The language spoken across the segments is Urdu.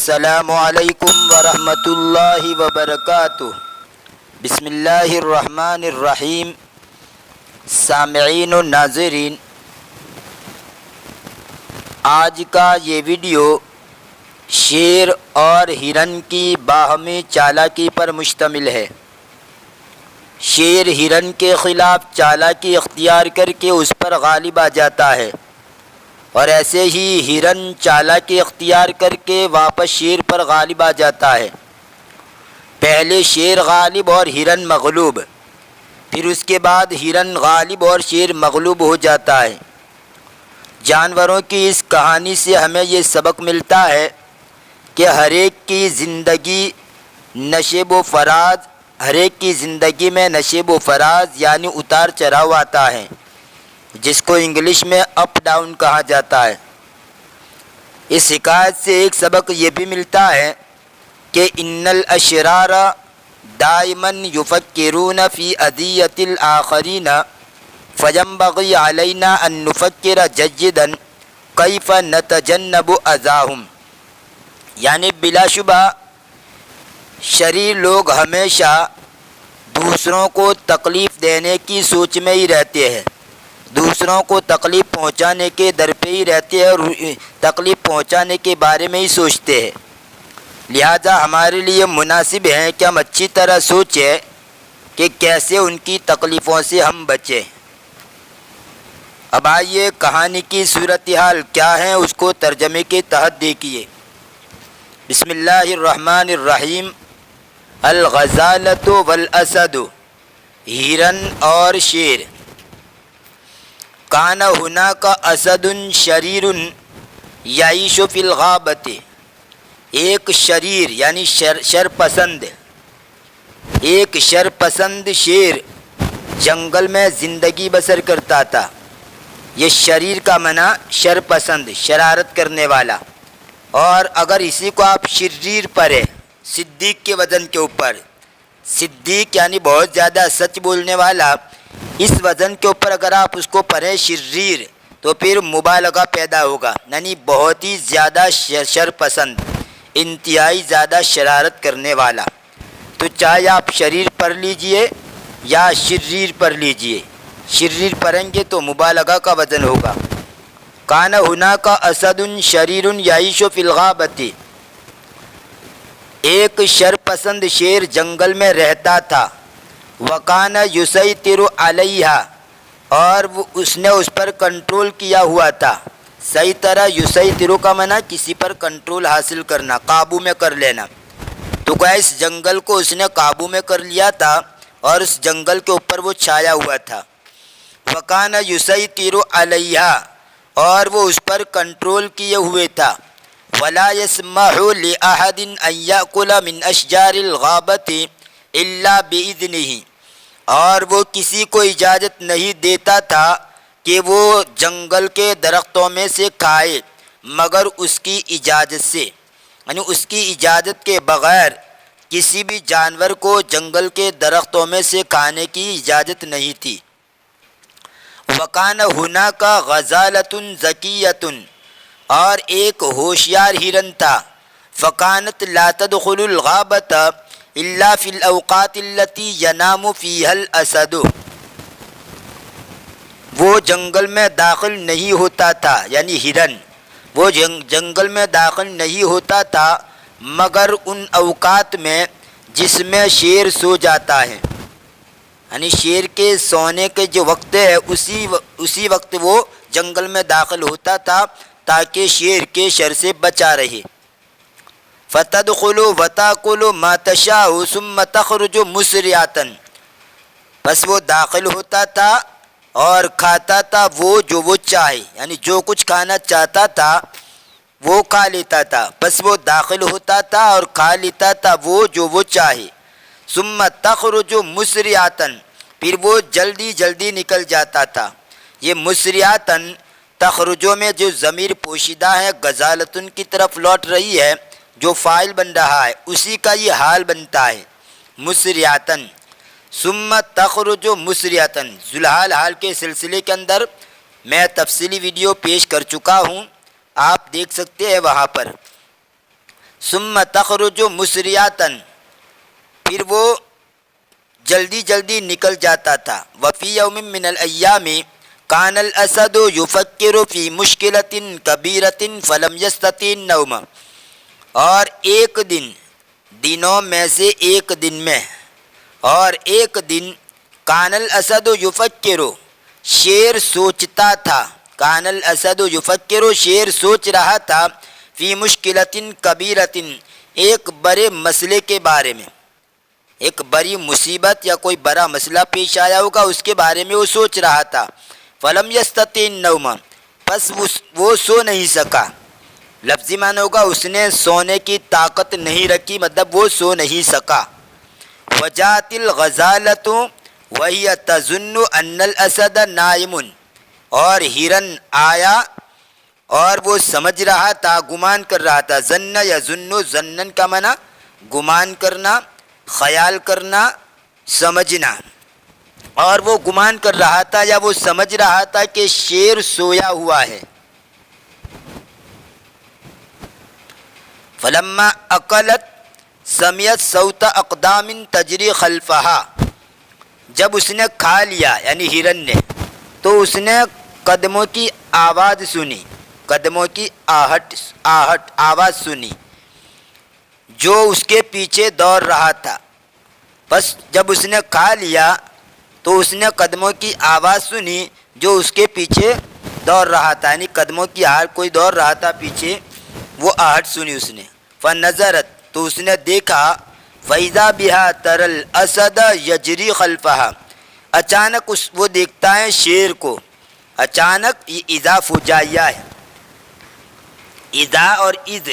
السلام علیکم ورحمۃ اللہ وبرکاتہ۔ بسم اللہ الرحمن الرحیم۔ سامعین و ناظرین، آج کا یہ ویڈیو شیر اور ہرن کی باہمی چالاکی پر مشتمل ہے۔ شیر ہرن کے خلاف چالاکی اختیار کر کے اس پر غالب آ جاتا ہے، اور ایسے ہی ہرن چالاکی اختیار کر کے واپس شیر پر غالب آ جاتا ہے۔ پہلے شیر غالب اور ہرن مغلوب، پھر اس کے بعد ہرن غالب اور شیر مغلوب ہو جاتا ہے۔ جانوروں کی اس کہانی سے ہمیں یہ سبق ملتا ہے کہ ہر ایک کی زندگی نشیب و فراز، ہر ایک کی زندگی میں نشیب و فراز یعنی اتار چڑھاؤ آتا ہے، جس کو انگلش میں اپ ڈاؤن کہا جاتا ہے۔ اس حکایت سے ایک سبق یہ بھی ملتا ہے کہ ان الاشرار دائما یفکرون فی اذیۃ الآخرین فینبغی علینا ان نفکر جیدا کیف نتجنب اذاہم، یعنی بلا شبہ شریر لوگ ہمیشہ دوسروں کو تکلیف دینے کی سوچ میں ہی رہتے ہیں، دوسروں کو تکلیف پہنچانے کے در پہ ہی رہتے ہیں اور تکلیف پہنچانے کے بارے میں ہی سوچتے ہیں۔ لہذا ہمارے لیے مناسب ہے کہ ہم اچھی طرح سوچیں کہ کیسے ان کی تکلیفوں سے ہم بچیں۔ اب آئیے کہانی کی صورتحال کیا ہے اس کو ترجمے کے تحت دیکھیے۔ بسم اللہ الرحمن الرحیم۔ الغزالۃ والاسد، ہرن اور شیر۔ کان ہناک اسد شریر یعیش فی الغابۃ، ایک شریر یعنی شرپسند، ایک شرپسند شیر جنگل میں زندگی بسر کرتا تھا۔ یہ شریر کا معنی شرپسند، شرارت کرنے والا، اور اگر اسی کو آپ شریر پڑھیں صدیق کے وزن کے اوپر، صدیق یعنی بہت زیادہ سچ بولنے والا، اس وزن کے اوپر اگر آپ اس کو پڑھیں شریر تو پھر مبالغہ پیدا ہوگا، یعنی بہت ہی زیادہ شرپسند، انتہائی زیادہ شرارت کرنے والا۔ تو چاہے آپ شریر پڑھ لیجئے یا شریر پڑھ لیجئے، شریر پڑھیں گے تو مبالغہ کا وزن ہوگا۔ کان ہناک اسد شریر یعیش فی الغابۃ، ایک شرپسند شیر جنگل میں رہتا تھا۔ وکان یسیطر علیہا، اور اس نے اس پر کنٹرول کیا ہوا تھا۔ صحیح طرح یسیطر کا معنی کسی پر کنٹرول حاصل کرنا، قابو میں کر لینا۔ تو گویا اس جنگل کو اس نے قابو میں کر لیا تھا اور اس جنگل کے اوپر وہ چھایا ہوا تھا۔ وکان یسیطر علیہا، اور وہ اس پر کنٹرول کیے ہوئے تھا۔ ولا یسمح لأحد ان یأکل من اشجار الغابۃ الا باذنہ، اور وہ کسی کو اجازت نہیں دیتا تھا کہ وہ جنگل کے درختوں میں سے کھائے مگر اس کی اجازت سے، یعنی اس کی اجازت کے بغیر کسی بھی جانور کو جنگل کے درختوں میں سے کھانے کی اجازت نہیں تھی۔ وکان ہناک غزالۃ ذکیۃ، اور ایک ہوشیار ہرن تھا۔ فکانت لا تدخل الغابۃ الا فی الاوقات التي ینام فیہا الاسد، وہ جنگل میں داخل نہیں ہوتا تھا، یعنی ہرن وہ جنگل میں داخل نہیں ہوتا تھا مگر ان اوقات میں جس میں شیر سو جاتا ہے، یعنی شیر کے سونے کے جو وقت ہے اسی وقت وہ جنگل میں داخل ہوتا تھا تاکہ شیر کے شر سے بچا رہے۔ فتدخل وتاکل ما تشاء ثم تخرج مسرعۃ، بس وہ داخل ہوتا تھا اور کھاتا تھا وہ چاہے، یعنی جو کچھ کھانا چاہتا تھا وہ کھا لیتا تھا، بس وہ داخل ہوتا تھا اور کھا لیتا تھا وہ چاہے۔ ثم تخرج مسرعۃ، پھر وہ جلدی جلدی نکل جاتا تھا۔ یہ مسرعۃ تخرجوں میں جو ضمیر پوشیدہ ہے غزالتن کی طرف لوٹ رہی ہے، جو فاعل بن رہا ہے اسی کا یہ حال بنتا ہے مسرعۃ۔ ثم تخرج مسرعۃ، ذوالحال حال کے سلسلے کے اندر میں تفصیلی ویڈیو پیش کر چکا ہوں، آپ دیکھ سکتے ہیں وہاں پر۔ ثم تخرج مسریاتن، پھر وہ جلدی جلدی نکل جاتا تھا. وفی یوم من الایام کان الاسد یفکر فی مشکلۃ کبیرۃ فلم یستطع النوم، اور ایک دن، دنوں میں سے ایک دن میں، اور ایک دن کان الاسد یفکر، شیر سوچتا تھا، کان الاسد یفکر، شیر سوچ رہا تھا، فی مشکلۃ کبیرۃ، ایک بڑے مسئلے کے بارے میں، ایک بڑی مصیبت یا کوئی بڑا مسئلہ پیش آیا ہوگا، اس کے بارے میں وہ سوچ رہا تھا. فلم یستطع النوم، پس وہ سو نہیں سکا. لفظی معنی ہوگا اس نے سونے کی طاقت نہیں رکھی، مطلب وہ سو نہیں سکا. وجاءت الغزالۃ وہی تظن ان الاسد نائم، اور ہرن آیا اور وہ سمجھ رہا تھا، گمان کر رہا تھا. ظن یظن، ظنن کا معنی گمان کرنا، خیال کرنا، سمجھنا، اور وہ گمان کر رہا تھا یا وہ سمجھ رہا تھا کہ شیر سویا ہوا ہے. فلما اکلت سمعت صوت اقدام تجری خلفہا، جب اس نے کھا لیا یعنی ہرن نے، تو اس نے قدموں کی آواز سنی، قدموں کی آہٹ آواز سنی جو اس کے پیچھے دوڑ رہا تھا. بس جب اس نے کھا لیا تو اس نے قدموں کی آواز سنی جو اس کے پیچھے دوڑ رہا تھا، یعنی قدموں کی آہٹ، کوئی دوڑ رہا تھا پیچھے، وہ آہٹ سنی اس نے. فنظرت، تو اس نے دیکھا، فَإِذَا بِهَا تَرَى الْأَسَدَ يَجْرِي خَلْفَهَا، اچانک وہ دیکھتا ہے شیر کو. اچانک یہ اذا فجائیہ ہے، اذا اور اذ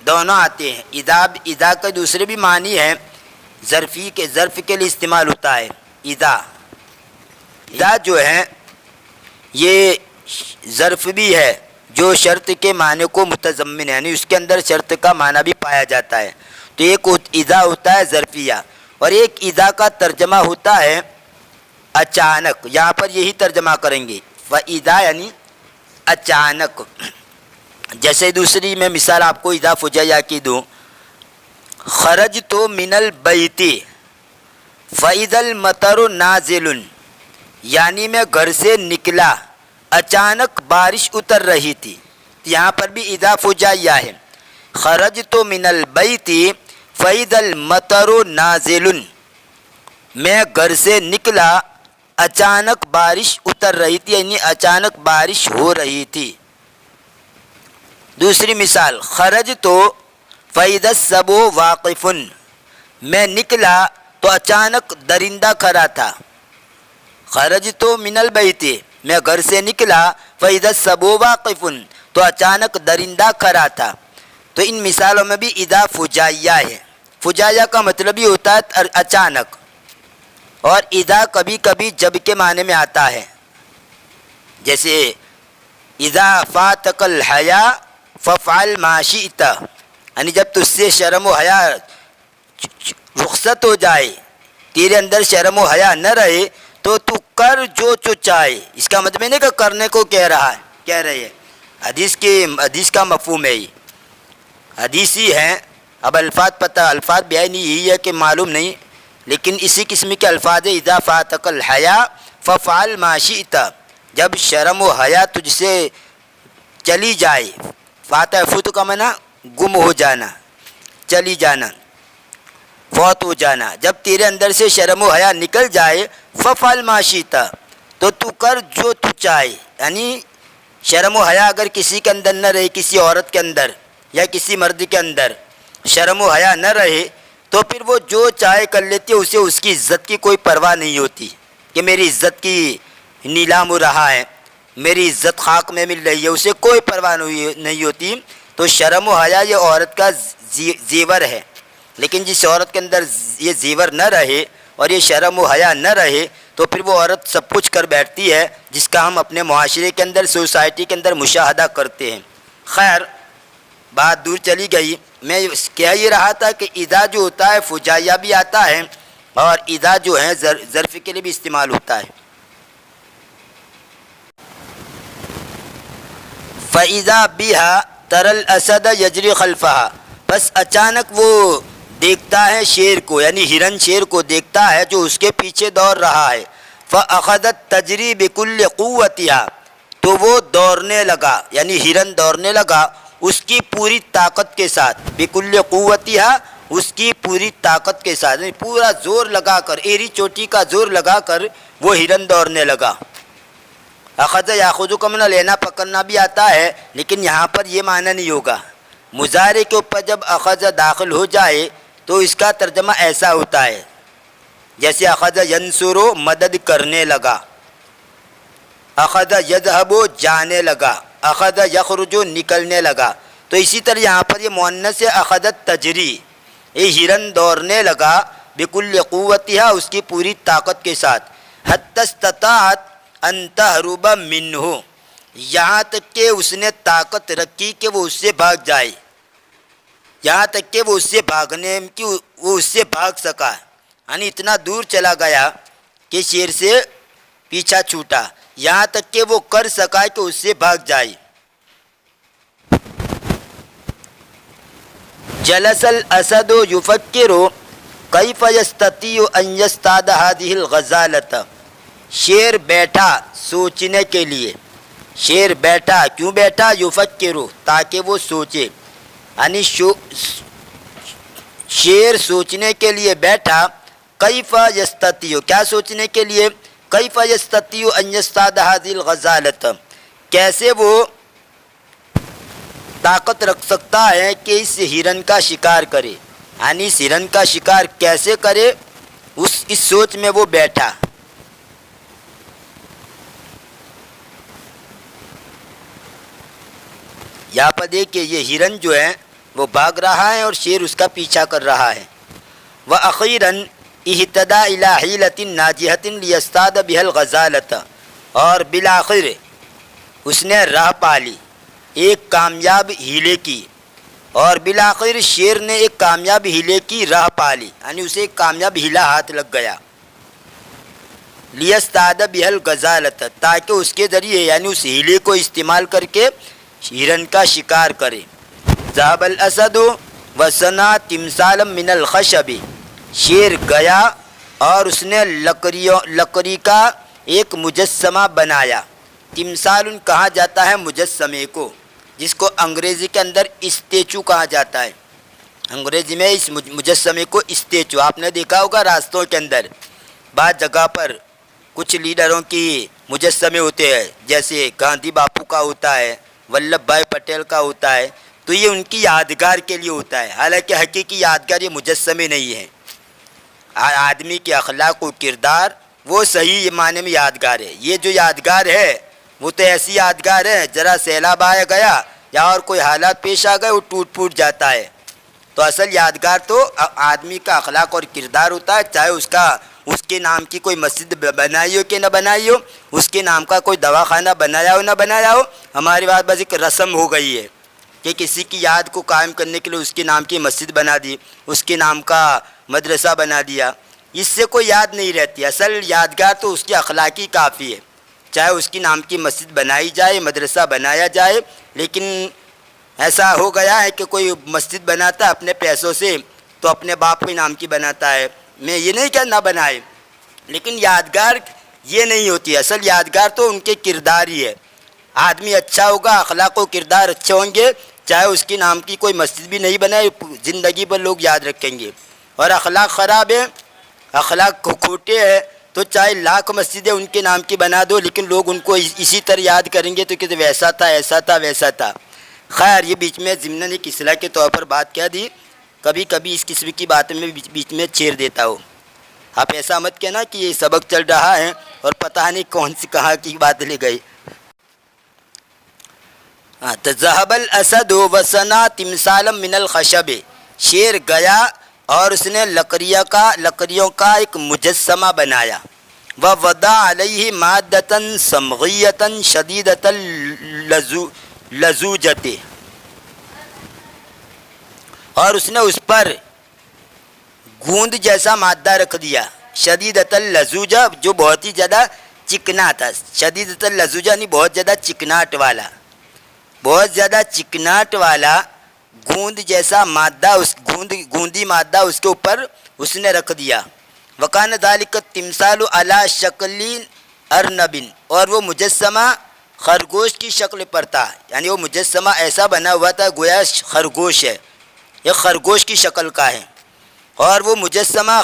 دونوں آتے ہیں. اذا کا دوسرے بھی معنی ہے، ظرف کے لیے استعمال ہوتا ہے. اذا جو ہے یہ ظرف بھی ہے جو شرط کے معنی کو متضمن ہے، یعنی اس کے اندر شرط کا معنی بھی پایا جاتا ہے. تو ایک اذا ہوتا ہے ظرفیہ، اور ایک اذا کا ترجمہ ہوتا ہے اچانک. یہاں پر یہی ترجمہ کریں گے، فَإِذَا یعنی اچانک. جیسے دوسری میں مثال آپ کو اذا فجیہ کی دوں، خرجت من البیت فَإِذَا الْمَطَرُ نَازِلٌ، یعنی میں گھر سے نکلا، اچانک بارش اتر رہی تھی. یہاں پر بھی اذا فجائیہ ہے. خرجت من البیت فَإِذَا الْمَطَرُ نَازِلٌ، میں گھر سے نکلا، اچانک بارش اتر رہی تھی، یعنی اچانک بارش ہو رہی تھی. دوسری مثال، خرجت فَإِذَا السَّبُعُ وَاقِفٌ، میں نکلا تو اچانک درندہ کھڑا تھا. خرجت من البیت، میں گھر سے نکلا، فَإِذَا السَّبُعُ وَاقِفٌ، تو اچانک درندہ کھڑا تھا. تو ان مثالوں میں بھی اذا فجائیہ ہے. فجائیہ کا مطلب ہی ہوتا ہے اچانک، اور اذا کبھی کبھی جب کے معنی میں آتا ہے. جیسے اذا فاتک الحیا فافعل ما شئت، یعنی جب تجھ سے شرم و حیا رخصت ہو جائے، تیرے اندر شرم و حیا نہ رہے، تو تو کر جو چاہے. اس کا مطلب نہیں کہ کرنے کو کہہ رہے ہیں. حدیث کا مفہوم ہے، یہ حدیث ہی ہے. اب الفاظ بھی ہے نہیں، یہی ہے کہ معلوم نہیں، لیکن اسی قسم کے الفاظ ہے. اذا فاتک الحیا فافعل ما شئت، جب شرم و حیا تجھ سے چلی جائے. فاتح فوت کا معنی گم ہو جانا، چلی جانا، فوت ہو جانا. جب تیرے اندر سے شرم و حیا نکل جائے، فافعل ما شئت، تو تو کر جو تو چاہے. یعنی شرم و حیا اگر کسی کے اندر نہ رہے، کسی عورت کے اندر یا کسی مرد کے اندر شرم و حیا نہ رہے، تو پھر وہ جو چاہے کر لیتی ہے. اسے اس کی عزت کی کوئی پرواہ نہیں ہوتی کہ میری عزت کی نیلام ہو رہا ہے، میری عزت خاک میں مل رہی ہے، اسے کوئی پرواہ نہیں ہوتی. تو شرم و حیا یہ عورت کا زیور ہے. لیکن جس عورت کے اندر یہ زیور نہ رہے اور یہ شرم و حیا نہ رہے، تو پھر وہ عورت سب کچھ کر بیٹھتی ہے جس کا ہم اپنے معاشرے کے اندر، سوسائٹی کے اندر مشاہدہ کرتے ہیں. خیر، بات دور چلی گئی. میں کہہ یہ رہا تھا کہ اذا جو ہوتا ہے فجائیہ بھی آتا ہے، اور اذا جو ہے ظرف کے لیے بھی استعمال ہوتا ہے. فَإِذَا بِهَا تَرَى الْأَسَدَ يَجْرِي خَلْفَهَا، بس اچانک وہ دیکھتا ہے شیر کو، یعنی ہرن شیر کو دیکھتا ہے جو اس کے پیچھے دوڑ رہا ہے. فَأَخَذَتْ تَجْرِي بِكُلِّ قُوَّتِهَا، تو وہ دوڑنے لگا، یعنی ہرن دوڑنے لگا اس کی پوری طاقت کے ساتھ. بِكُلِّ قُوَّتِهَا، اس کی پوری طاقت کے ساتھ، یعنی پورا زور لگا کر، ایری چوٹی کا زور لگا کر وہ ہرن دوڑنے لگا. اخذ یاخذ کو معنی لینا پکڑنا بھی آتا ہے، لیکن یہاں پر یہ معنی نہیں ہوگا. مضارع کے اوپر جب اخذ داخل ہو جائے تو اس کا ترجمہ ایسا ہوتا ہے جیسے اخذ ینصر، مدد کرنے لگا، اخذ یذهب، جانے لگا، اخذ یخرج، نکلنے لگا. تو اسی طرح یہاں پر یہ مؤنث ہے، اخذت تجری، یہ ہرن دوڑنے لگا بکل قوتها، اس کی پوری طاقت کے ساتھ. حتی استطاعت ان تہرب منہ، یہاں تک کہ اس نے طاقت رکھی کہ وہ اس سے بھاگ جائے، یہاں تک کہ وہ اس سے بھاگنے کی وہ اس سے بھاگ سکا، یعنی اتنا دور چلا گیا کہ شیر سے پیچھا چھوٹا، یہاں تک کہ وہ کر سکا کہ اس سے بھاگ جائے. جلس الاسد یفکر کیف یستطیع ان یصطاد هذه الغزالة، شیر بیٹھا سوچنے کے لیے، شیر بیٹھا کیوں بیٹھا؟ یفکر، تاکہ وہ سوچے، یعنی شیر سوچنے کے لیے بیٹھا. کیف یستطیع، کیا سوچنے کے لیے؟ کیف یستطیع ان یصطاد هذه الغزالة، کیسے وہ طاقت رکھ سکتا ہے کہ اس ہرن کا شکار کرے، یعنی اس ہرن کا شکار کیسے کرے، اس سوچ میں وہ بیٹھا. یہاں پر دیکھیں یہ ہرن جو ہے وہ بھاگ رہا ہے اور شیر اس کا پیچھا کر رہا ہے. وَأَخِيرًا اهْتَدَى إِلَى حِيلَةٍ نَاجِحَةٍ لِيَصْطَادَ بِهَا الْغَزَالَةَ، اور بالآخر اس نے راہ پالی ایک کامیاب ہیلے کی، اور بالآخر شیر نے ایک کامیاب ہیلے کی راہ پالی، یعنی اسے ایک کامیاب ہیلا ہاتھ لگ گیا. لِيَصْطَادَ بِهَا الْغَزَالَةَ، تاکہ اس کے ذریعے یعنی اس ہیلے کو استعمال کر کے ہرن کا شکار کرے. ذهب الاسد وصنع تمثالا من الخشب، شیر گیا اور اس نے لکڑی کا ایک مجسمہ بنایا. تمثال کہا جاتا ہے مجسمے کو، جس کو انگریزی کے اندر اسٹیچو کہا جاتا ہے. انگریزی میں اس مجسمے کو اسٹیچو، آپ نے دیکھا ہوگا راستوں کے اندر بعض جگہ پر کچھ لیڈروں کی مجسمے ہوتے ہیں، جیسے گاندھی باپو کا ہوتا ہے، ولبھ بھائی پٹیل کا ہوتا ہے، تو یہ ان کی یادگار کے لیے ہوتا ہے. حالانکہ حقیقی یادگار یہ مجسمے نہیں ہیں. آدمی کے اخلاق و کردار وہ صحیح معنی میں یادگار ہے. یہ جو یادگار ہے وہ تو ایسی یادگار ہے ذرا سیلاب آیا گیا یا اور کوئی حالات پیش آ گئے وہ ٹوٹ پھوٹ جاتا ہے. تو اصل یادگار تو آدمی کا اخلاق اور کردار ہوتا ہے، چاہے اس کے نام کی کوئی مسجد بنائی ہو کہ نہ بنائی ہو، اس کے نام کا کوئی دواخانہ بنایا ہو نہ بنایا ہو. ہماری بات بس ایک رسم ہو گئی ہے کہ کسی کی یاد کو قائم کرنے کے لیے اس کے نام کی مسجد بنا دی، اس کے نام کا مدرسہ بنا دیا، اس سے کوئی یاد نہیں رہتی. اصل یادگار تو اس کی اخلاقی کافی ہے، چاہے اس کی نام کی مسجد بنائی جائے، مدرسہ بنایا جائے. لیکن ایسا ہو گیا ہے کہ کوئی مسجد بناتا ہے اپنے پیسوں سے تو اپنے باپ کے نام کی بناتا ہے. میں یہ نہیں کہ نہ بنائے، لیکن یادگار یہ نہیں ہوتی. اصل یادگار تو ان کے کردار ہی ہے. آدمی اچھا ہوگا، اخلاق و کردار اچھے ہوں گے، چاہے اس کی نام کی کوئی مسجد بھی نہیں بنائے زندگی پر لوگ یاد رکھیں گے. اور اخلاق خراب ہے، اخلاق کھوٹے ہیں، تو چاہے لاکھ مسجدیں ان کے نام کی بنا دو لیکن لوگ ان کو اسی طرح یاد کریں گے تو کہ ویسا تھا ایسا تھا ویسا تھا. خیر یہ بیچ میں ضمناً ایک اصلاح کے طور پر بات کہہ دی. کبھی کبھی اس قسم کی باتیں میں بیچ میں چھیڑ دیتا ہوں. آپ ایسا مت کہنا کہ یہ سبق چل رہا ہے اور پتہ نہیں کون سی کہاں کی بات لے گئی. ذهب الاسد وصنع تمثالا من الخشب، شیر گیا اور اس نے لکڑیوں کا ایک مجسمہ بنایا. ووضع علیہ مادۃ صمغیۃ شدیدۃ اللزوجۃ، اور اس نے اس پر گوند جیسا مادہ رکھ دیا. شدیدۃ اللزوجہ، جو بہت ہی زیادہ چکنا تھا. شدیدۃ اللزوجہ نہیں، بہت زیادہ چکناٹ والا، بہت زیادہ چکناٹ والا گوند جیسا مادہ، اس گوندی مادہ اس کے اوپر اس نے رکھ دیا. وکان ذالک التمثال علی شکل ارنب، اور وہ مجسمہ خرگوش کی شکل پر تھا، یعنی وہ مجسمہ ایسا بنا ہوا تھا گویا خرگوش ہے، ایک خرگوش کی شکل کا ہے، اور وہ مجسمہ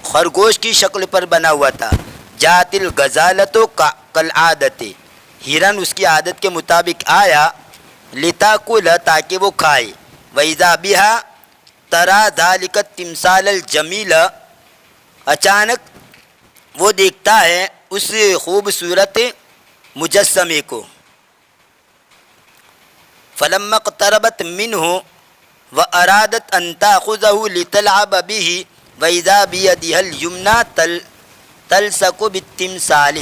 خرگوش کی شکل پر بنا ہوا تھا. جات الغزالۃ کالعادۃ، ہرن اس کی عادت کے مطابق آیا، لتاکل تاکہ وہ کھائے. وَإِذَا بِهَا تَرَى ذَلِكَ التِّمْثَالَ الْجَمِيلَ، اچانک وہ دیکھتا ہے اس خوبصورت مجسمے کو. فَلَمَّا اقْتَرَبَتْ مِنْهُ وَأَرَادَتْ أَن تَأْخُذَهُ لِتَلْعَبَ بِهِ وَإِذَا بِيَدِهَا الْيُمْنَىٰ تَلْصَقُ بِالتِّمْثَالِ،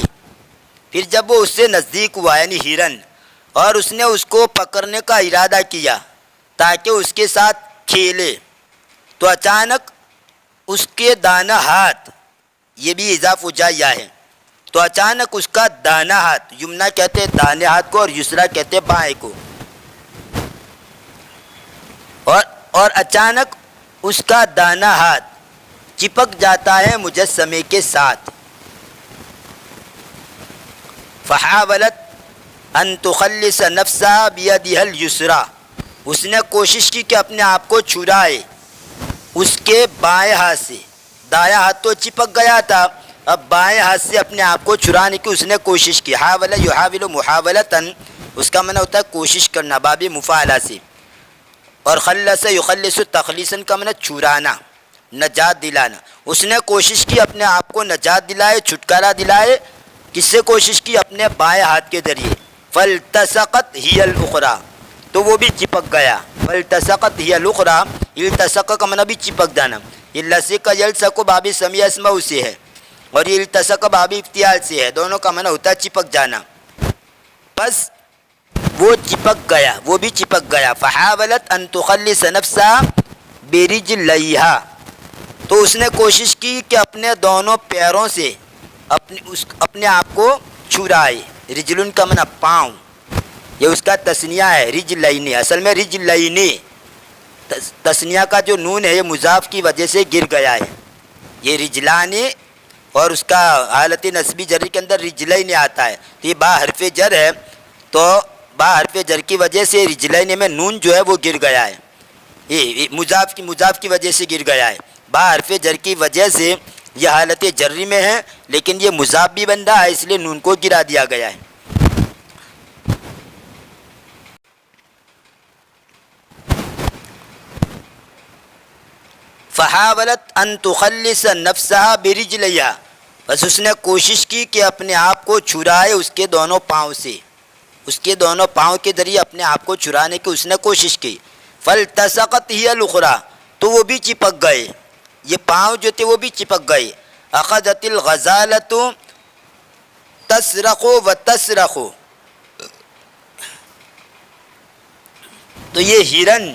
پھر جب وہ اس سے نزدیک ہوا یعنی ہرن، اور اس نے اس کو پکڑنے کا ارادہ کیا تاکہ اس کے ساتھ کھیلے، تو اچانک اس کے دانہ ہاتھ، یہ بھی اضافہ جائیہ ہے، تو اچانک اس کا دانہ ہاتھ، یمنا کہتے ہیں دانے ہاتھ کو اور یسرا کہتے ہیں بائیں کو، اور اچانک اس کا دانہ ہاتھ چپک جاتا ہے مجسمے کے ساتھ. فحاولت ان تخلص نفسها بیدها الیسرا، اس نے کوشش کی کہ اپنے آپ کو چھڑائے اس کے بائیں ہاتھ سے. دایاں ہاتھ تو چپک گیا تھا، اب بائیں ہاتھ سے اپنے آپ کو چھڑانے کی اس نے کوشش کی. حاول یحاول محاولتاً، اس کا معنی ہوتا ہے کوشش کرنا باب مفاعلہ سے، اور خلص یخلص تخلیصاً کا معنی چھڑانا، نجات دلانا. اس نے کوشش کی اپنے آپ کو نجات دلائے، چھٹکارا دلائے. کس سے کوشش کی؟ اپنے بائیں ہاتھ کے ذریعے. فالتصقت ہی الاخرى، تو وہ بھی چپک گیا. فالتصقت ہی الاخرى، التصق کا معنی بھی چپک جانا. یہ لصق یلصق باب سمیع اسمہ سے ہے، اور یہ التصق باب افتعال سے ہے، دونوں کا معنی ہوتا ہے چپک جانا. بس وہ چپک گیا، وہ بھی چپک گیا. فحاولت ان تخلص نفسها برجلیها، تو اس نے کوشش کی کہ اپنے دونوں پیروں سے اپنے آپ کو چھڑائے. رجلن کا معنی پاؤں، یہ اس کا تثنیہ ہے. رجلین، اصل میں رجلین، تثنیہ کا جو نون ہے یہ مضاف کی وجہ سے گر گیا ہے. یہ رجلان، اور اس کا حالت نسبی جری کے اندر رجلین آتا ہے، تو یہ با حرف جر ہے، تو با حرف جر کی وجہ سے رجلین میں نون جو ہے وہ گر گیا ہے. یہ مضاف کی وجہ سے گر گیا ہے. با حرف جر کی وجہ سے یہ حالت جری میں ہے، لیکن یہ مضاف بھی بن رہا ہے، اس لیے نون کو گرا دیا گیا ہے. فحاولت ان تخلص نفسها برجلیها، بس اس نے کوشش کی کہ اپنے آپ کو چھڑائے اس کے دونوں پاؤں سے، اس کے دونوں پاؤں کے ذریعے اپنے آپ کو چھڑانے کی اس نے کوشش کی. فالتصقت ہی الاخرى، تو وہ بھی چپک گئے، یہ پاؤں جو تھے وہ بھی چپک گئے. اخذت الغزالۃ تصرخ وتصرخ، تو یہ ہرن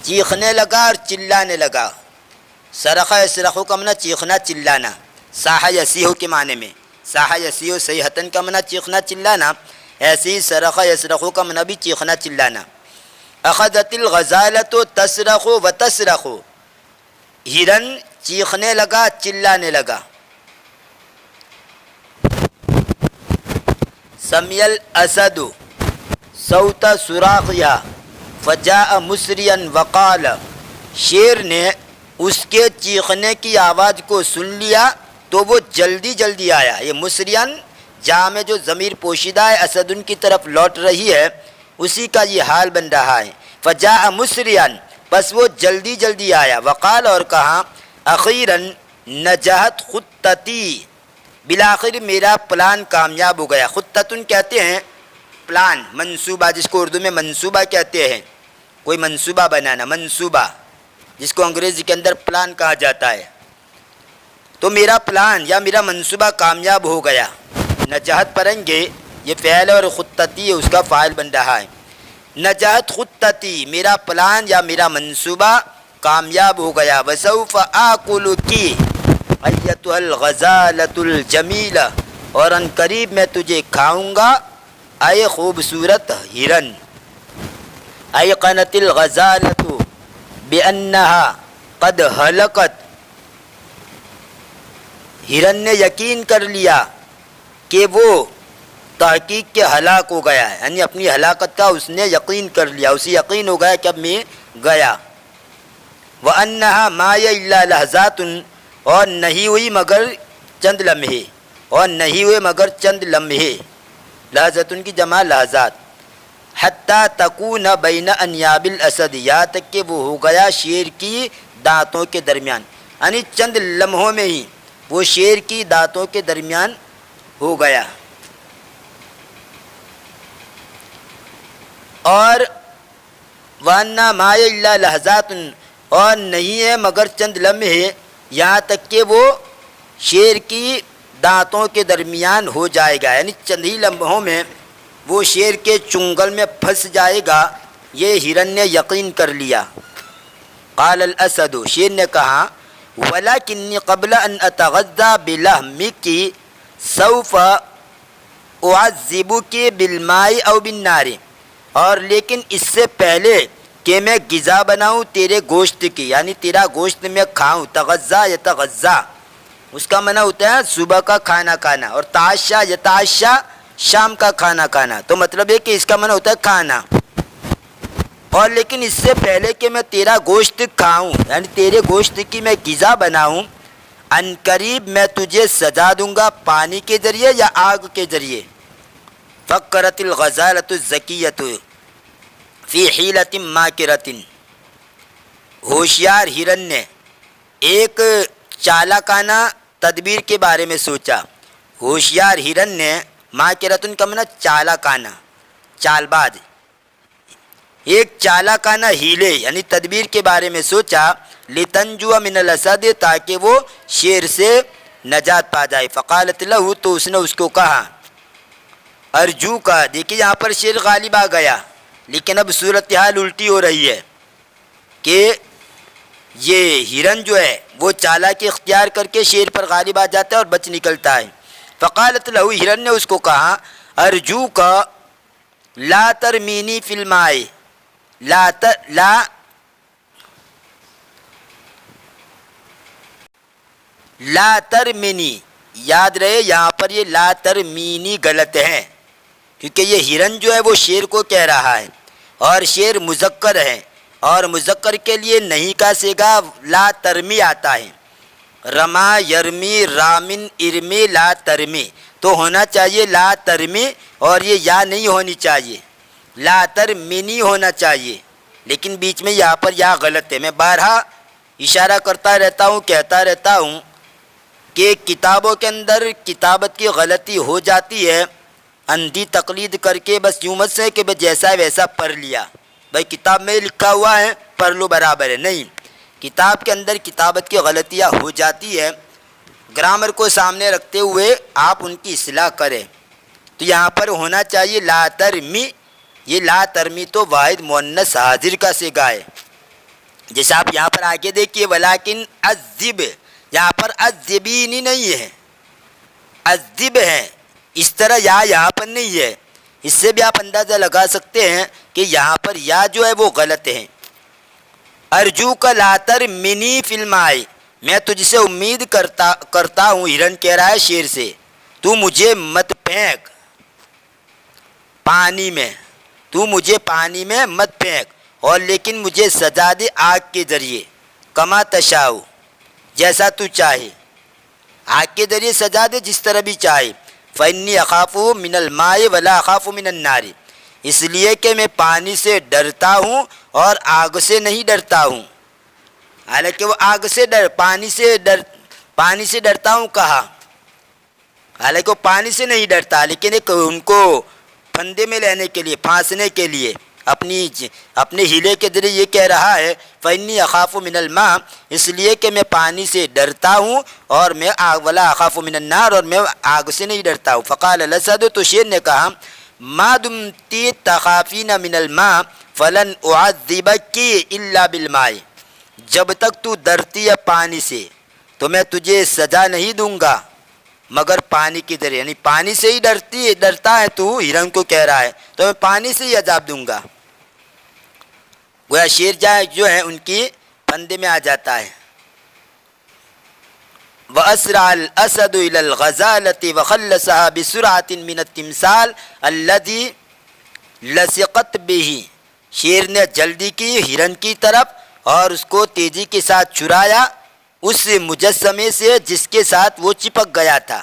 چیخنے لگا اور چلانے لگا. صرخ یصرخ کا معنی چیخنا چلانا، صاح یصیح کے معنی میں، صاح یصیح صیحتن کا معنی چیخنا چلانا، ایسے ہی صرخ یصرخ کا معنی بھی چیخنا چلانا. اخذت الغزالۃ تصرخ وتصرخ، ہرن چیخنے لگا چلانے لگا. سمع الاسد صوت صراخها فجاء مسرعا وقال، شیر نے اس کے چیخنے کی آواز کو سن لیا تو وہ جلدی جلدی آیا. یہ مسرعا جہاں میں جو ضمیر پوشیدہ ہے اسدن کی طرف لوٹ رہی ہے، اسی کا یہ حال بن رہا ہے. فجاء مسرعا، بس وہ جلدی جلدی آیا. وقال، اور کہا، اخیراً نجحت خطتی، بالآخر میرا پلان کامیاب ہو گیا. خطتن کہتے ہیں پلان، منصوبہ، جس کو اردو میں منصوبہ کہتے ہیں، کوئی منصوبہ بنانا، منصوبہ، جس کو انگریزی کے اندر پلان کہا جاتا ہے. تو میرا پلان یا میرا منصوبہ کامیاب ہو گیا. نجحت پڑھیں گے، یہ فعل اور خطتی اس کا فاعل بن رہا ہے. نجحت خطتی، میرا پلان یا میرا منصوبہ کامیاب ہو گیا. وسوف آکلک ایتها الغزالۃ الجمیلہ، اور ان قریب میں تجھے کھاؤں گا اے خوبصورت ہرن. ایقنت الغزالۃ، بِأَنَّهَا قَدْ هَلَكَتْ، ہرن نے یقین کر لیا کہ وہ تحقیق کے ہلاک ہو گیا ہے، یعنی اپنی ہلاکت کا اس نے یقین کر لیا، اسے یقین ہو گیا کہ اب میں گیا۔ وَأَنَّهَا مَا هِيَ إِلَّا لَحْظَاتٌ، اور نہیں ہوئی مگر چند لمحے، اور نہیں ہوئے مگر چند لمحے، لحظتن کی جمع لحظات۔ حتیٰ تکون بین انیاب الاسد، یہاں تک کہ وہ ہو گیا شیر کی دانتوں کے درمیان، یعنی چند لمحوں میں ہی وہ شیر کی دانتوں کے درمیان ہو گیا۔ اور وَأَنَّا مَا إِلَّا لَحْظَاتٌ، اور نہیں ہے مگر چند لمحے، یہاں تک کہ وہ شیر کی دانتوں کے درمیان ہو جائے گا، یعنی چند ہی لمحوں میں وہ شیر کے چنگل میں پھنس جائے گا، یہ ہرن نے یقین کر لیا۔ قال الاسد، شیر نے کہا وَلَكِنِّي قَبْلَ أَنْ أَتَغَذَّى بِلَحْمِكِ سَوْفَ أُعَذِّبُكِ بِالْمَاءِ أَوْ بِالنَّارِ، اور لیکن اس سے پہلے کہ میں غذا بناؤں تیرے گوشت کی، یعنی تیرا گوشت میں کھاؤں، تغذا یتغذا اس کا معنی ہوتا ہے صبح کا کھانا کھانا، اور تعشا یتعشا شام کا کھانا کھانا، تو مطلب ہے کہ اس کا معنی ہوتا ہے کھانا۔ اور لیکن اس سے پہلے کہ میں تیرا گوشت کھاؤں، یعنی تیرے گوشت کی میں غذا بناؤں، ان قریب میں تجھے سزا دوں گا پانی کے ذریعے یا آگ کے ذریعے۔ فکرت الغزالۃ الذکیۃ فی حیلۃ ماکرۃ، ہوشیار ہرن نے ایک چالاکانہ تدبیر کے بارے میں سوچا۔ ہوشیار ہرن نے ماکرۃ کا معنی چالاکانہ، چال باز، ایک چالاکانہ ہیلے یعنی تدبیر کے بارے میں سوچا، لتنجو من الاسد، تاکہ وہ شیر سے نجات پا جائے۔ فقالت لہ، تو اس نے اس کو کہا، ارجو کا، دیکھیے یہاں پر شیر غالب آ گیا، لیکن اب صورتحال الٹی ہو رہی ہے کہ یہ ہرن جو ہے وہ چالاکی اختیار کر کے شیر پر غالب آ جاتا ہے اور بچ نکلتا ہے۔ فقالت لہ، ہرن نے اس کو کہا، ارجو کا لا ترمینی فی الماء، لا ترمینی، یاد رہے یہاں پر یہ لا ترمینی غلط ہے، کیونکہ یہ ہرن جو ہے وہ شیر کو کہہ رہا ہے، اور شیر مذکر ہے، اور مذکر کے لیے نہیں کا صیغہ لا ترمی آتا ہے، رما یرمی رامن ارمی لا ترمی، تو ہونا چاہیے لا ترمی، اور یہ یا نہیں ہونی چاہیے، لا ترمینی ہونا چاہیے، لیکن بیچ میں یہاں پر یا غلط ہے۔ میں بارہا اشارہ کرتا رہتا ہوں، کہتا رہتا ہوں کہ کتابوں کے اندر کتابت کی غلطی ہو جاتی ہے، اندھی تقلید کر کے بس یوں مت سے کہ جیسا ہے ویسا پڑھ لیا، بھائی کتاب میں لکھا ہوا ہے پڑھ لو برابر ہے، نہیں، کتاب کے اندر کتابت کی غلطیاں ہو جاتی ہے، گرامر کو سامنے رکھتے ہوئے آپ ان کی اصلاح کریں۔ تو یہاں پر ہونا چاہیے لا ترمی، یہ لا ترمی تو واحد مؤنث حاضر کا صیغہ ہے، جیسے آپ یہاں پر آگے دیکھیے ولیکن عذب، یہاں پر عذبینی نہیں ہے، عذب ہے، اس طرح یہاں پر نہیں ہے، اس سے بھی آپ اندازہ لگا سکتے ہیں کہ یہاں پر یا جو ہے وہ غلط ہے۔ ارجو کا لا ترمینی فی الماء، میں تجھ سے امید کرتا ہوں، ہرن کہہ رہا ہے شیر سے، تو مجھے مت پھینک پانی میں، تو مجھے پانی میں مت پھینک، اور لیکن مجھے سزا دے آگ کے ذریعے، کما تشاؤ، جیسا تو چاہے، آگ کے ذریعے سزا دے جس طرح بھی چاہے۔ فإنی اخاف من الماء ولا اخاف من النار، اس لیے کہ میں پانی سے ڈرتا ہوں اور آگ سے نہیں ڈرتا ہوں، حالانکہ وہ آگ سے پانی سے ڈرتا ہوں کہا، حالانکہ وہ پانی سے نہیں ڈرتا، لیکن ایک ان کو پھندے میں لینے کے لیے، پھانسنے کے لیے اپنے ہیلے کے ذریعے یہ کہہ رہا ہے فإنی اخاف من الماء، اس لیے کہ میں پانی سے ڈرتا ہوں، اور میں ولا اخاف من النار، اور میں آگ سے نہیں ڈرتا ہوں۔ فقال الاسد، تو شیر نے کہا ما دمتی تخافین من الماء فلن اعذبک الا بالماء، جب تک تو ڈرتی ہے پانی سے تو میں تجھے سزا نہیں دوں گا مگر پانی کے ذریعے، یعنی پانی سے ہی ڈرتا ہے تو، ہرن کو کہہ رہا ہے، تو میں پانی سے ہی عذاب دوں گا۔ گویا شیر جو ہے ان کی پھندے میں آ جاتا ہے. وَأَسْرَعَ الْأَسَدُ إِلَى الْغَزَالَةِ وَخَلَّصَهَا بِسُرْعَةٍ مِنَ التِّمْثَالِ الَّذِي لَصِقَتْ بِهِ. شیر نے جلدی کی ہرن کی طرف اور اس کو تیزی کے ساتھ چرایا اس مجسمے سے جس کے ساتھ وہ چپک گیا تھا.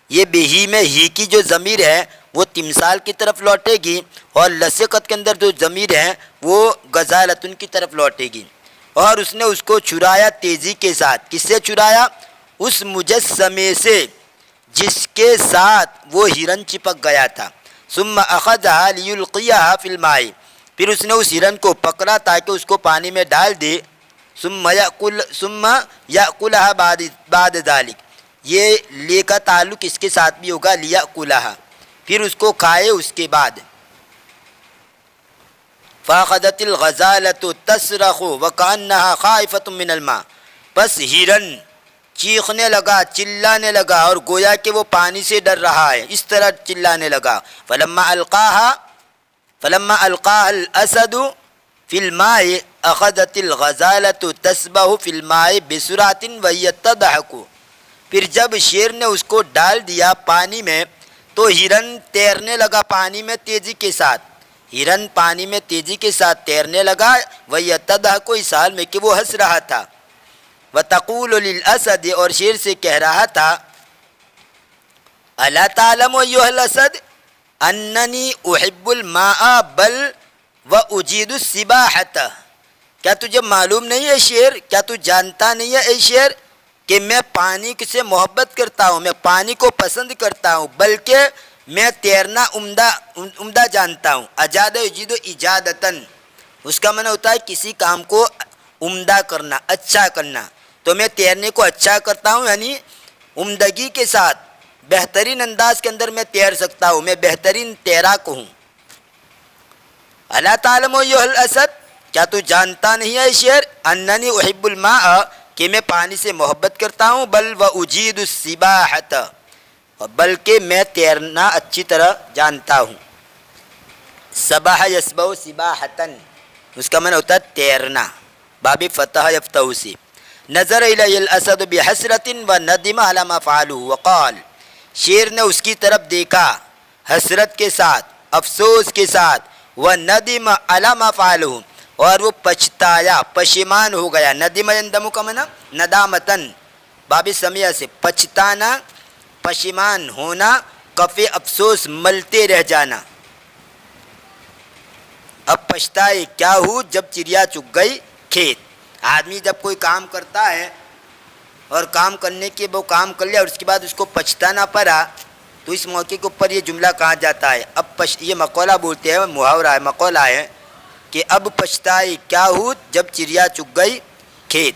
یہ بہی میں ہی کی جو ضمیر ہے وہ تمثال کی طرف لوٹے گی اور لصقت کے اندر جو ضمیر ہے وہ غزالتن کی طرف لوٹے گی. اور اس نے اس کو چرایا تیزی کے ساتھ. کس سے چرایا؟ اس مجسمے سے جس کے ساتھ وہ ہرن چپک گیا تھا. ثم اخذها ليلقيها في الماء. پھر اس نے اس ہرن کو پکڑا تاکہ اس کو پانی میں ڈال دے. ثم يأكلها بعد ذلك. یہ لے کا تعلق اس کے ساتھ بھی ہوگا ليأكلها. پھر اس کو کھائے اس کے بعد. فاخذت الغزالة تصرخ وكأنها خائفة من الماء. بس ہرن چیخنے لگا چلانے لگا اور گویا کہ وہ پانی سے ڈر رہا ہے اس طرح چلانے لگا. فلما القاها الاسد في الماء اخذت الغزالة تسبح في الماء بسرعة وهي تضحك. پھر جب شیر نے اس کو ڈال دیا پانی میں تو ہرن تیرنے لگا پانی میں تیزی کے ساتھ. ہرن پانی میں تیزی کے ساتھ تیرنے لگا. وهي تضحك اس حال میں کہ وہ ہنس رہا تھا. وَتَقُولُ لِلْأَسَدِ اور شیر سے کہہ رہا تھا أَلَا تَعْلَمُ أَيُّهَا الْأَسَدِ أَنَّنِي أُحِبُّ الْمَاءَ بَلْ وَأُجِيدُ السِّبَاحَةَ. کیا تجھے معلوم نہیں ہے شیر، کیا تو جانتا نہیں ہے اے شیر کہ میں پانی سے محبت کرتا ہوں، میں پانی کو پسند کرتا ہوں، بلکہ میں تیرنا عمدہ جانتا ہوں. اجاد یجید اجادتن اس کا معنی ہوتا ہے کسی کام کو عمدہ کرنا، اچھا کرنا. تو میں تیرنے کو اچھا کرتا ہوں یعنی عمدگی کے ساتھ بہترین انداز کے اندر میں تیر سکتا ہوں، میں بہترین تیراک ہوں. الا تعلم ایھا الاسد کیا تو جانتا نہیں ہے شیر اننی احب الماء کہ میں پانی سے محبت کرتا ہوں. بل واجید السباحۃ بلکہ میں تیرنا اچھی طرح جانتا ہوں. سبح یسبح سباحۃ اس کا معنی ہوتا ہے تیرنا. باب فتح یفتح سے. نظر الی الاسد بحسرۃ وندم علی ما فعلہ وقال شیر نے اس کی طرف دیکھا حسرت کے ساتھ، افسوس کے ساتھ. وندم علی ما فعلہ اور وہ پچھتایا، پشیمان ہو گیا. ندم یندم کا معنی ندامتن باب سمیہ سے پچھتانا، پشیمان ہونا، کفِ افسوس ملتے رہ جانا. اب پچھتائے کیا ہو جب چڑیا چگ گئی کھیت. آدمی جب کوئی کام کرتا ہے اور کام کرنے کے وہ کام کر لیا اور اس کے بعد اس کو پچھتانا پڑا تو اس موقع کے اوپر یہ جملہ کہا جاتا ہے. اب یہ مقولہ بولتے ہیں، محاورہ ہے، مقولہ ہے کہ اب پچھتائے کیا ہو جب چڑیا چگ گئی کھیت.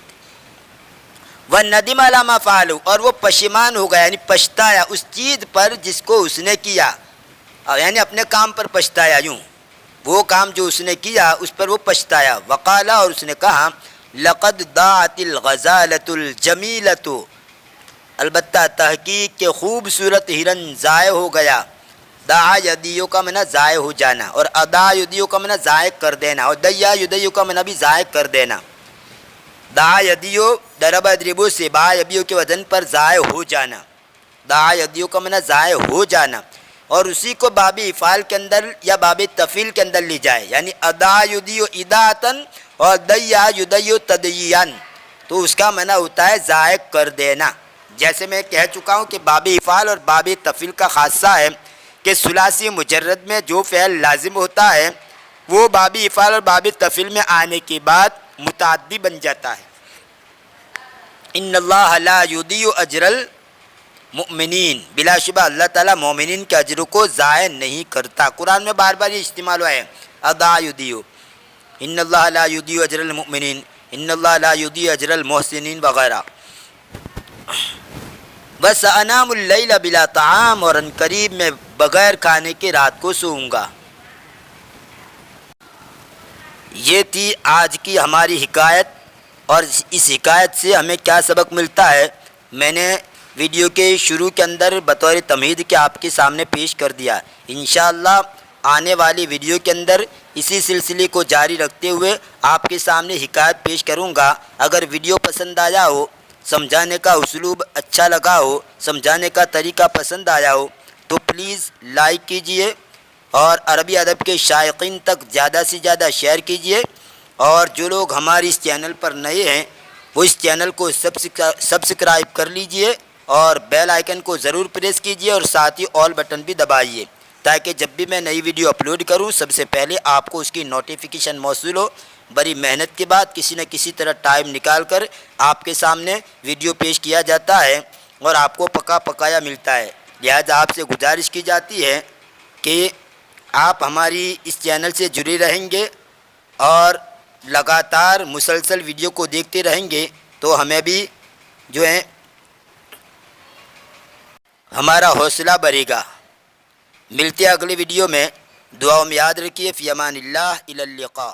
وندم علی ما فعل اور وہ پشیمان ہو گیا یعنی پچھتایا اس چیز پر جس کو اس نے کیا، یعنی اپنے کام پر پچھتایا. یوں وہ کام جو اس نے کیا اس پر وہ پچھتایا. وقال اور اس نے کہا لقد ضاعت الغزالۃ الجمیلۃ البتہ تحقیق کے خوبصورت ہرن ضائع ہو گیا. دعا یدیو کا معنی ضائع ہو جانا اور ادا یدیو کا معنی ضائع کر دینا اور دیا یدیو کا معنی بھی ضائع کر دینا. دعا یدیو درب ادربو سے با یبیو کے وزن پر ضائع ہو جانا. دعا یدیو کا معنی ضائع ہو جانا اور اسی کو باب افعال کے اندر یا باب تفعیل کے اندر لی جائے یعنی ادا یدیو اداعتن اور دیا یدیو تدیان تو اس کا معنی ہوتا ہے ضائع کر دینا. جیسے میں کہہ چکا ہوں کہ باب افعال اور باب تفعیل کا خاصہ ہے کہ ثلاثی مجرد میں جو فعل لازم ہوتا ہے وہ باب افعال اور باب تفعیل میں آنے کے بعد متعدی بن جاتا ہے. ان اللہ لا یضیع اجر المؤمنین بلا شبہ اللہ تعالیٰ مومنین کے اجر کو ضائع نہیں کرتا. قرآن میں بار بار یہ استعمال ہوا ہے ادا یضیع. ان اللہ لا یضیع اجر المؤمنین، ان اللہ لا یضیع اجر المحسنین وغیرہ. بس انام اللیل بلا طعام اور ان قریب میں بغیر کھانے کے رات کو سوؤں گا. یہ تھی آج کی ہماری حکایت اور اس حکایت سے ہمیں کیا سبق ملتا ہے میں نے ویڈیو کے شروع کے اندر بطور تمہید کے آپ کے سامنے پیش کر دیا. انشاءاللہ آنے والی ویڈیو کے اندر اسی سلسلے کو جاری رکھتے ہوئے آپ کے سامنے حکایت پیش کروں گا۔ اگر ویڈیو پسند آیا ہو، سمجھانے کا اسلوب اچھا لگا ہو، سمجھانے کا طریقہ پسند آیا ہو تو پلیز لائک کیجئے اور عربی ادب کے شائقین تک زیادہ سے زیادہ شیئر کیجئے، اور جو لوگ ہمارے اس چینل پر نئے ہیں وہ اس چینل کو سبسکرائب کر لیجئے اور بیل آئیکن کو ضرور پریس کیجئے اور ساتھ ہی آل بٹن بھی دبائیے، تاکہ جب بھی میں نئی ویڈیو اپلوڈ کروں سب سے پہلے آپ کو اس کی نوٹیفیکیشن موصول ہو۔ بڑی محنت کے بعد کسی نہ کسی طرح ٹائم نکال کر آپ کے سامنے ویڈیو پیش کیا جاتا ہے اور آپ کو پکا پکایا ملتا ہے، لہذا آپ سے گزارش کی جاتی ہے کہ آپ ہماری اس چینل سے جڑے رہیں گے اور لگاتار مسلسل ویڈیو کو دیکھتے رہیں گے تو ہمیں بھی جو ہے ہمارا حوصلہ بڑھے گا۔ ملتے ہیں اگلی ویڈیو میں، دعاؤں میں یاد رکھیے، فی امان اللہ، الی اللقاء۔